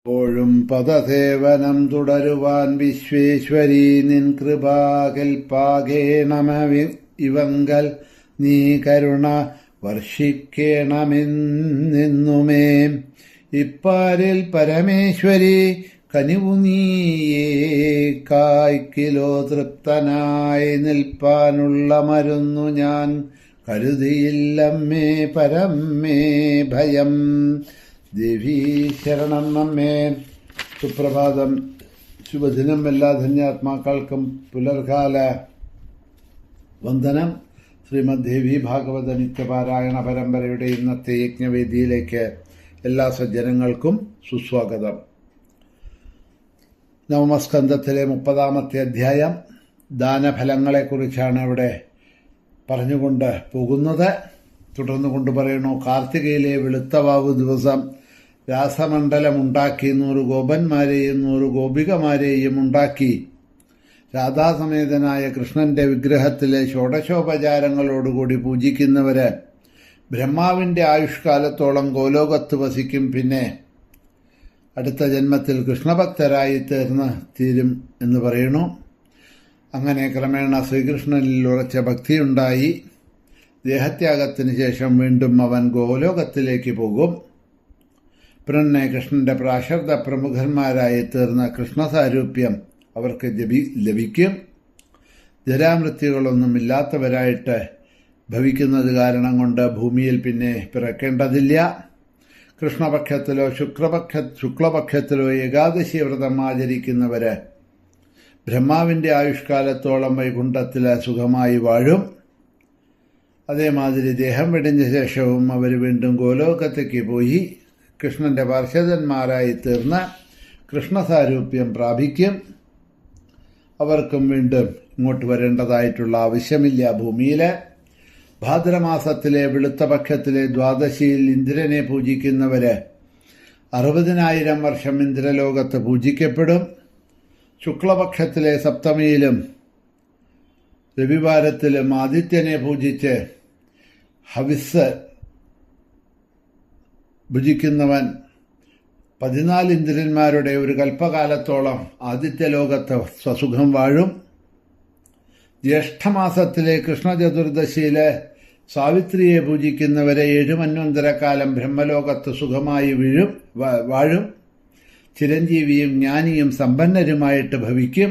പ്പോഴും പദസേവനം തുടരുവാൻ വിശ്വേശ്വരീ നിൻ കൃപാകൽപാകേണമിവങ്കൽ നീ കരുണ വർഷിക്കേണമെന്നെന്നുമേ. ഇപ്പാരിൽ പരമേശ്വരി കനിവു നീയേ കായ്ക്കിലോ തൃപ്തനായി നിൽപ്പാനുള്ള മരുന്നു ഞാൻ കരുതിയില്ലമ്മേ പരമേ ഭയം. ദേവീ ശരണം നമ്മേ. സുപ്രഭാതം, ശുഭദിനം. എല്ലാ ധന്യാത്മാക്കൾക്കും പുലർകാല വന്ദനം. ശ്രീമദ് ദേവി ഭാഗവത നിത്യപാരായണ പരമ്പരയുടെ ഇന്നത്തെ യജ്ഞവേദിയിലേക്ക് എല്ലാ സജ്ജനങ്ങൾക്കും സുസ്വാഗതം. നവമസ്കന്ധത്തിലെ 30-ാമത്തെ അധ്യായം ദാനഫലങ്ങളെക്കുറിച്ചാണ് ഇവിടെ പറഞ്ഞുകൊണ്ട് പോകുന്നത്. തുടർന്ന് കൊണ്ട് പറയുന്നു: കാർത്തികയിലെ വെളുത്തവാവു ദിവസം രാസമണ്ഡലമുണ്ടാക്കി 100 ഗോപന്മാരെയും 100 ഗോപികമാരെയും ഉണ്ടാക്കി രാധാസമേതനായ കൃഷ്ണന്റെ വിഗ്രഹത്തിലെ ഷോഡശോപചാരങ്ങളോടുകൂടി പൂജിക്കുന്നവര് ബ്രഹ്മാവിന്റെ ആയുഷ്കാലത്തോളം ഗോലോകത്ത് വസിക്കും. പിന്നെ അടുത്ത ജന്മത്തിൽ കൃഷ്ണഭക്തരായി തീരും എന്ന് പറയുന്നു. അങ്ങനെ ക്രമേണ ശ്രീകൃഷ്ണനിൽ ഉറച്ച ഭക്തിയുണ്ടായി ദേഹത്യാഗത്തിന് ശേഷം വീണ്ടും അവൻ ഗോലോകത്തിലേക്ക് പോകും. പിന്നെ കൃഷ്ണന്റെ പ്രാശബ്ദ പ്രമുഖന്മാരായി തീർന്ന കൃഷ്ണസാരൂപ്യം അവർക്ക് ലഭിക്കും. ജരാമൃത്യുകളൊന്നുമില്ലാത്തവരായിട്ട് ഭവിക്കുന്നത് കാരണം കൊണ്ട് ഭൂമിയിൽ പിന്നെ പിറക്കേണ്ടതില്ല. കൃഷ്ണപക്ഷത്തിലോ ശുക്ലപക്ഷത്തിലോ ഏകാദശി വ്രതം ആചരിക്കുന്നവര് ബ്രഹ്മാവിന്റെ ആയുഷ്കാലത്തോളം വൈകുണ്ഠത്തില് സുഖമായി വാഴും. അതേമാതിരി ദേഹം വെടിഞ്ഞ ശേഷവും അവർ വീണ്ടും ഗോലോകത്തേക്ക് പോയി കൃഷ്ണന്റെ പാർഷദന്മാരായി തീർന്ന് കൃഷ്ണസാരൂപ്യം പ്രാപിക്കും. അവർക്കും വീണ്ടും ഇങ്ങോട്ട് വരേണ്ടതായിട്ടുള്ള ആവശ്യമില്ല. ഭൂമിയിലെ ഭാദ്രമാസത്തിലെ വെളുത്തപക്ഷത്തിലെ ദ്വാദശിയിൽ ഇന്ദ്രനെ പൂജിക്കുന്നവര് 60,000 വർഷം ഇന്ദ്രലോകത്ത് പൂജിക്കപ്പെടും. ശുക്ലപക്ഷത്തിലെ സപ്തമിയിലും രവിവാരത്തിലും ആദിത്യനെ പൂജിച്ച് ഹവിസ് ഭുജിക്കുന്നവൻ 14 ഇന്ദ്രന്മാരുടെ ഒരു കൽപ്പകാലത്തോളം ആദിത്യലോകത്ത് സ്വസുഖം വാഴും. ജ്യേഷ്ഠമാസത്തിലെ കൃഷ്ണചതുർദശിയിലെ സാവിത്രിയെ പൂജിക്കുന്നവരെ 7 മന്വന്തരക്കാലം ബ്രഹ്മലോകത്ത് സുഖമായി വാഴും. ചിരഞ്ജീവിയും ജ്ഞാനിയും സമ്പന്നരുമായിട്ട് ഭവിക്കും.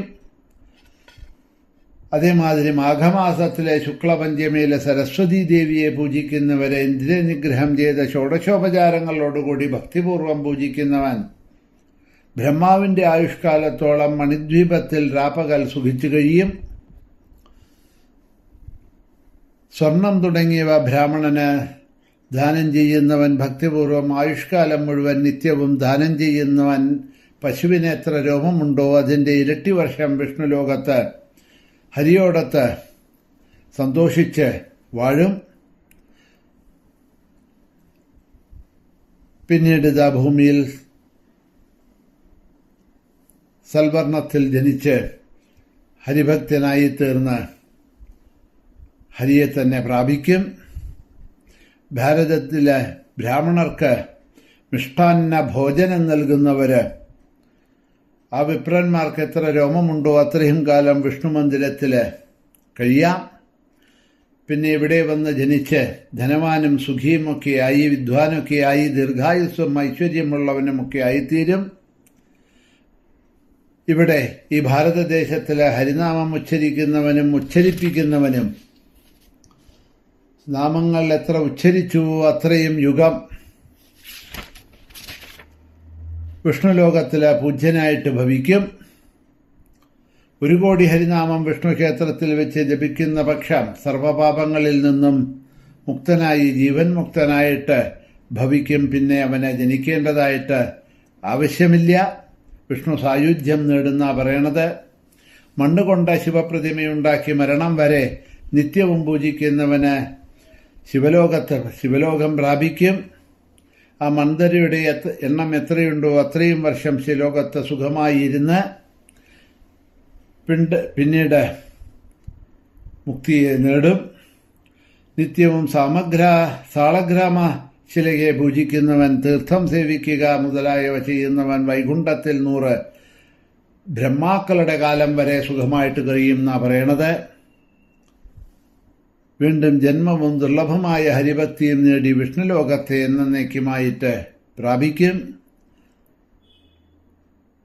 അതേമാതിരി മാഘമാസത്തിലെ ശുക്ലപഞ്ചമിയിലെ സരസ്വതീ ദേവിയെ പൂജിക്കുന്നവരെ ഇന്ദ്രനിഗ്രഹം ചെയ്ത ഷോഡശോപചാരങ്ങളോടുകൂടി ഭക്തിപൂർവം പൂജിക്കുന്നവൻ ബ്രഹ്മാവിന്റെ ആയുഷ്കാലത്തോളം മണിദ്വീപത്തിൽ രാപ്പകൽ സുഖിച്ചു കഴിയും. സ്വർണം തുടങ്ങിയവ ബ്രാഹ്മണന് ദാനം ചെയ്യുന്നവൻ ഭക്തിപൂർവം ആയുഷ്കാലം മുഴുവൻ നിത്യവും ദാനം ചെയ്യുന്നവൻ പശുവിന് എത്ര രോമമുണ്ടോ അതിന്റെ ഇരട്ടി വർഷം വിഷ്ണുലോകത്ത് ഹരിയോടത്ത് സന്തോഷിച്ച് വാഴും. പിന്നീട് ഇതാ ഭൂമിയിൽ സൽവർണത്തിൽ ജനിച്ച് ഹരിഭക്തനായി തീർന്ന് ഹരിയെ തന്നെ പ്രാപിക്കും. ഭാരതത്തിലെ ബ്രാഹ്മണർക്ക് മിഷ്ടാന്ന ഭോജനം നൽകുന്നവര് ആ വിപ്രന്മാർക്ക് എത്ര രോമമുണ്ടോ അത്രയും കാലം വിഷ്ണു മന്ദിരത്തില് കഴിയാം. പിന്നെ ഇവിടെ വന്ന് ജനിച്ച് ധനവാനും സുഖിയുമൊക്കെയായി വിദ്വാനൊക്കെയായി ദീർഘായുസ്സും ഐശ്വര്യമുള്ളവനുമൊക്കെ ആയിത്തീരും. ഇവിടെ ഈ ഭാരതദേശത്തിലെ ഹരിനാമം ഉച്ചരിക്കുന്നവനും ഉച്ചരിപ്പിക്കുന്നവനും നാമങ്ങൾ എത്ര ഉച്ചരിച്ചുവോ അത്രയും യുഗം വിഷ്ണുലോകത്തിലെ പൂജ്യനായിട്ട് ഭവിക്കും. 1 കോടി ഹരിനാമം വിഷ്ണു ക്ഷേത്രത്തിൽ വെച്ച് ജപിക്കുന്ന പക്ഷം സർവപാപങ്ങളിൽ നിന്നും മുക്തനായി ജീവൻ മുക്തനായിട്ട് ഭവിക്കും. പിന്നെ അവനെ ജനിക്കേണ്ടതായിട്ട് ആവശ്യമില്ല. വിഷ്ണു സായുജ്യം നേടുന്ന പറയണത്. മണ്ണുകൊണ്ട് ശിവപ്രതിമയുണ്ടാക്കി മരണം വരെ നിത്യവും പൂജിക്കുന്നവന് ശിവലോകം പ്രാപിക്കും. ആ മന്ദരയുടെ എണ്ണം എത്രയുണ്ടോ അത്രയും വർഷം ശിവലോകത്ത് സുഖമായി ഇരുന്ന് പിന്നീട് മുക്തിയെ നേടും. നിത്യവും സാളഗ്രാമ ശിലയെ പൂജിക്കുന്നവൻ, തീർത്ഥം സേവിക്കുക മുതലായവ ചെയ്യുന്നവൻ വൈകുണ്ഠത്തിൽ 100 ബ്രഹ്മാക്കളുടെ കാലം വരെ സുഖമായിട്ട് കഴിയും എന്നാണ് പറയണത്. വീണ്ടും ജന്മവും ദുർലഭമായ ഹരിഭക്തിയും നേടി വിഷ്ണുലോകത്തെ എന്നേക്കുമായിട്ട് പ്രാപിക്കും.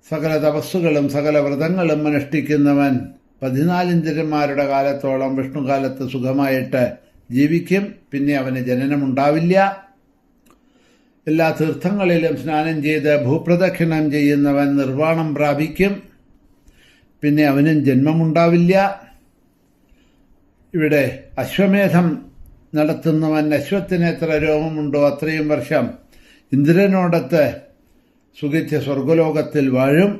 സകല തപസ്സുകളും സകല വ്രതങ്ങളും അനുഷ്ഠിക്കുന്നവൻ 14 ഇന്ദ്രന്മാരുടെ കാലത്തോളം വിഷ്ണുകാലത്ത് സുഖമായിട്ട് ജീവിക്കും. പിന്നെ അവന് ജനനമുണ്ടാവില്ല. എല്ലാ തീർത്ഥങ്ങളിലും സ്നാനം ചെയ്ത് ഭൂപ്രദക്ഷിണം ചെയ്യുന്നവൻ നിർവ്വാണം പ്രാപിക്കും. പിന്നെ അവനും ജന്മമുണ്ടാവില്ല. ഇവിടെ അശ്വമേധം നടത്തുന്നവൻ അശ്വത്തിന് എത്ര രോമമുണ്ടോ അത്രയും വർഷം ഇന്ദ്രനോടൊത്ത് സുഖിച്ച് സ്വർഗലോകത്തിൽ വാഴും.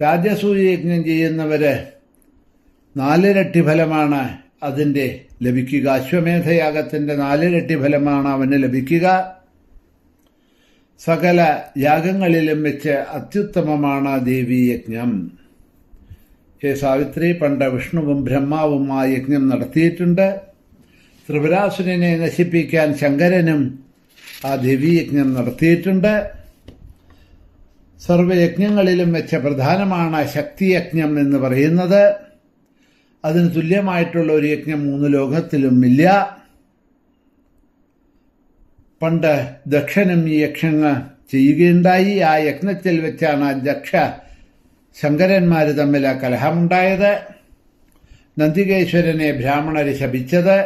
രാജസൂയയജ്ഞം ചെയ്യുന്നവര് 4 ഇരട്ടി ഫലമാണ് അതിൻ്റെ ലഭിക്കുക. അശ്വമേധയാഗത്തിൻ്റെ 4 ഇരട്ടി ഫലമാണ് അവന് ലഭിക്കുക. സകല യാഗങ്ങളിലും വെച്ച് അത്യുത്തമമാണ് ദേവീയജ്ഞം. ഹേ സാവിത്രി, പണ്ട് വിഷ്ണുവും ബ്രഹ്മാവും ആ യജ്ഞം നടത്തിയിട്ടുണ്ട്. ത്രിപുരാസുരനെ നശിപ്പിക്കാൻ ശങ്കരനും ആ ദേവീയജ്ഞം നടത്തിയിട്ടുണ്ട്. സർവയജ്ഞങ്ങളിലും വെച്ച പ്രധാനമാണ് ശക്തിയജ്ഞം എന്ന് പറയുന്നത്. അതിന് തുല്യമായിട്ടുള്ള ഒരു യജ്ഞം 3 ലോകത്തിലും ഇല്ല. പണ്ട് ദക്ഷനും ഈ യജ്ഞങ്ങൾ ചെയ്യുകയുണ്ടായി. ആ യജ്ഞത്തിൽ വെച്ചാണ് ദക്ഷ ശങ്കരന്മാർ തമ്മിൽ കലഹമുണ്ടായത്. നന്ദികേശ്വരനെ ബ്രാഹ്മണരെ ശപിച്ചത്.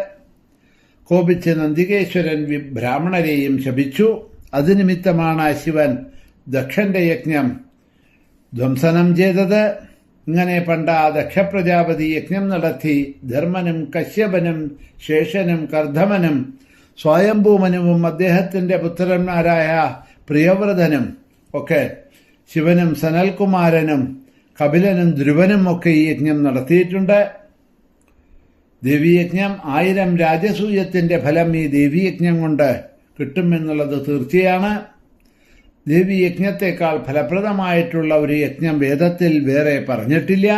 കോപിച്ച് നന്ദികേശ്വരൻ ബ്രാഹ്മണരെയും ശപിച്ചു. അത് നിമിത്തമാണ് ശിവൻ ദക്ഷന്റെ യജ്ഞം ധ്വംസനം ചെയ്തത്. ഇങ്ങനെ പണ്ട് ആ ദക്ഷപ്രജാപതി യജ്ഞം നടത്തി ധർമ്മനും കശ്യപനും ശേഷനും കർദ്ധമനും സ്വയംഭൂമനുവും അദ്ദേഹത്തിന്റെ പുത്രന്മാരായ പ്രിയവ്രതനും ഒക്കെ ശിവനും സനൽകുമാരനും കപിലനും ധ്രുവനും ഒക്കെ ഈ യജ്ഞം നടത്തിയിട്ടുണ്ട്. ദേവീയജ്ഞം 1000 രാജസൂയത്തിന്റെ ഫലം ഈ ദേവീയജ്ഞം കൊണ്ട് കിട്ടുമെന്നുള്ളത് തീർച്ചയാണ്. ദേവീയജ്ഞത്തെക്കാൾ ഫലപ്രദമായിട്ടുള്ള ഒരു യജ്ഞം വേദത്തിൽ വേറെ പറഞ്ഞിട്ടില്ല.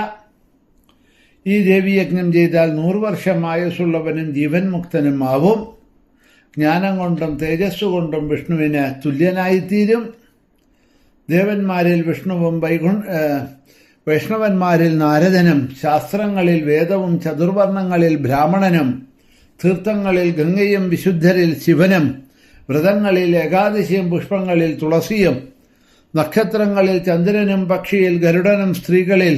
ഈ ദേവീയജ്ഞം ചെയ്താൽ 100 വർഷം ആയുസ്സുള്ളവനും ജീവൻ മുക്തനും ആവും. ജ്ഞാനം കൊണ്ടും തേജസ്സുകൊണ്ടും വിഷ്ണുവിന് തുല്യനായിത്തീരും. ദേവന്മാരിൽ വിഷ്ണുവും വൈഷ്ണവന്മാരിൽ നാരദനും ശാസ്ത്രങ്ങളിൽ വേദവും ചതുർവർണ്ണങ്ങളിൽ ബ്രാഹ്മണനും തീർത്ഥങ്ങളിൽ ഗംഗയും വിശുദ്ധരിൽ ശിവനും വ്രതങ്ങളിൽ ഏകാദശിയും പുഷ്പങ്ങളിൽ തുളസിയും നക്ഷത്രങ്ങളിൽ ചന്ദ്രനും പക്ഷിയിൽ ഗരുഡനും സ്ത്രീകളിൽ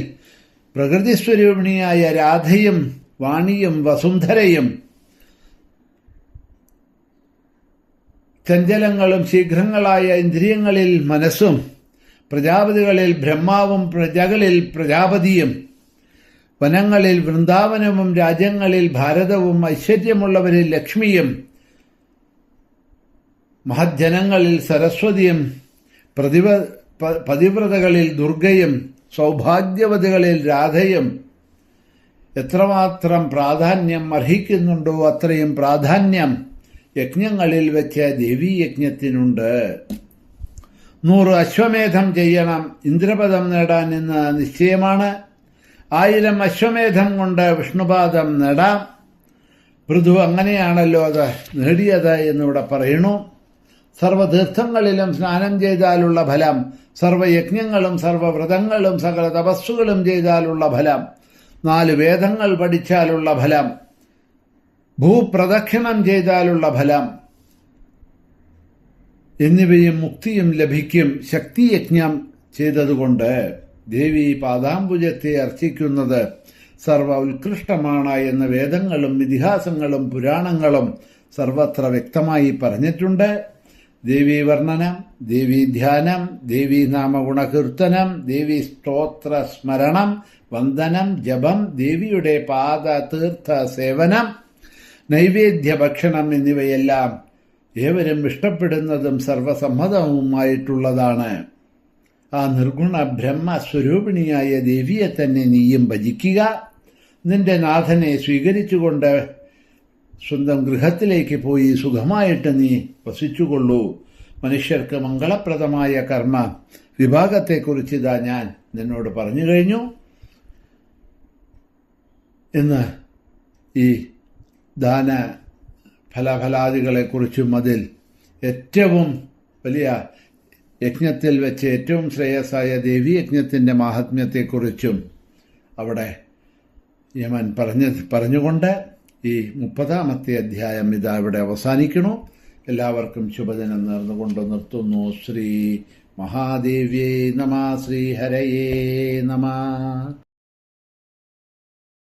പ്രകൃതിസ്വരൂപിണിയായ രാധയും വാണിയും വസുന്ധരയും ചഞ്ചലങ്ങളും ശീഘ്രങ്ങളായ ഇന്ദ്രിയങ്ങളിൽ മനസ്സും പ്രജാപതികളിൽ ബ്രഹ്മാവും പ്രജകളിൽ പ്രജാപതിയും വനങ്ങളിൽ വൃന്ദാവനവും രാജ്യങ്ങളിൽ ഭാരതവും ഐശ്വര്യമുള്ളവരിൽ ലക്ഷ്മിയും മഹജ്ജനങ്ങളിൽ സരസ്വതിയും പതിവ്രതകളിൽ ദുർഗയും സൗഭാഗ്യവതികളിൽ രാധയും എത്രമാത്രം പ്രാധാന്യം അർഹിക്കുന്നുണ്ടോ അത്രയും പ്രാധാന്യം യജ്ഞങ്ങളിൽ വെച്ച് ദേവീയജ്ഞത്തിനുണ്ട്. 100 അശ്വമേധം ചെയ്യണം ഇന്ദ്രപദം നേടാൻ എന്ന് നിശ്ചയമാണ്. 1000 അശ്വമേധം കൊണ്ട് വിഷ്ണുപാദം നേടാം. പൃഥു അങ്ങനെയാണല്ലോ അത് നേടിയത് എന്നിവിടെ പറയുന്നു. സർവതീർത്ഥങ്ങളിലും സ്നാനം ചെയ്താലുള്ള ഫലം, സർവയജ്ഞങ്ങളും സർവവ്രതങ്ങളും സകല തപസ്സുകളും ചെയ്താലുള്ള ഫലം, 4 വേദങ്ങൾ പഠിച്ചാലുള്ള ഫലം, ഭൂപ്രദക്ഷിണം ചെയ്താലുള്ള ഫലം എന്നിവയും മുക്തിയും ലഭിക്കും ശക്തിയജ്ഞം ചെയ്തതുകൊണ്ട്. ദേവി പാദാംബുജത്തെ അർച്ചിക്കുന്നത് സർവ ഉത്കൃഷ്ടമാണ് എന്ന് വേദങ്ങളും ഇതിഹാസങ്ങളും പുരാണങ്ങളും സർവത്ര വ്യക്തമായി പറഞ്ഞിട്ടുണ്ട്. ദേവീ വർണ്ണനം, ദേവീ ധ്യാനം, ദേവീ നാമഗുണകീർത്തനം, ദേവീ സ്തോത്ര സ്മരണം, വന്ദനം, ജപം, ദേവിയുടെ പാദ തീർത്ഥ സേവനം, നൈവേദ്യ ഭക്ഷണം എന്നിവയെല്ലാം ഏവരും ഇഷ്ടപ്പെടുന്നതും സർവസമ്മതവുമായിട്ടുള്ളതാണ്. ആ നിർഗുണ ബ്രഹ്മസ്വരൂപിണിയായ ദേവിയെ തന്നെ നീയും ഭജിക്കുക. നിന്റെ നാഥനെ സ്വീകരിച്ചുകൊണ്ട് സ്വന്തം ഗൃഹത്തിലേക്ക് പോയി സുഖമായിട്ട് നീ വസിച്ചുകൊള്ളൂ. മനുഷ്യർക്ക് മംഗളപ്രദമായ കർമ്മ വിഭാഗത്തെക്കുറിച്ച് ഇതാ ഞാൻ നിന്നോട് പറഞ്ഞു കഴിഞ്ഞു എന്ന് ഈ ദാന ഫലഫലാദികളെക്കുറിച്ചും അതിൽ ഏറ്റവും വലിയ യജ്ഞത്തിൽ വെച്ച് ഏറ്റവും ശ്രേയസ്സായ ദേവീയജ്ഞത്തിൻ്റെ മാഹാത്മ്യത്തെക്കുറിച്ചും അവിടെ യമൻ പറഞ്ഞുകൊണ്ട് ഈ 30-ാമത്തെ അധ്യായം ഇതാ ഇവിടെ അവസാനിക്കണു. എല്ലാവർക്കും ശുഭദിനം നേർന്നുകൊണ്ട് നിർത്തുന്നു. ശ്രീ മഹാദേവ്യേ നമഃ. ശ്രീ ഹരയേ നമഃ.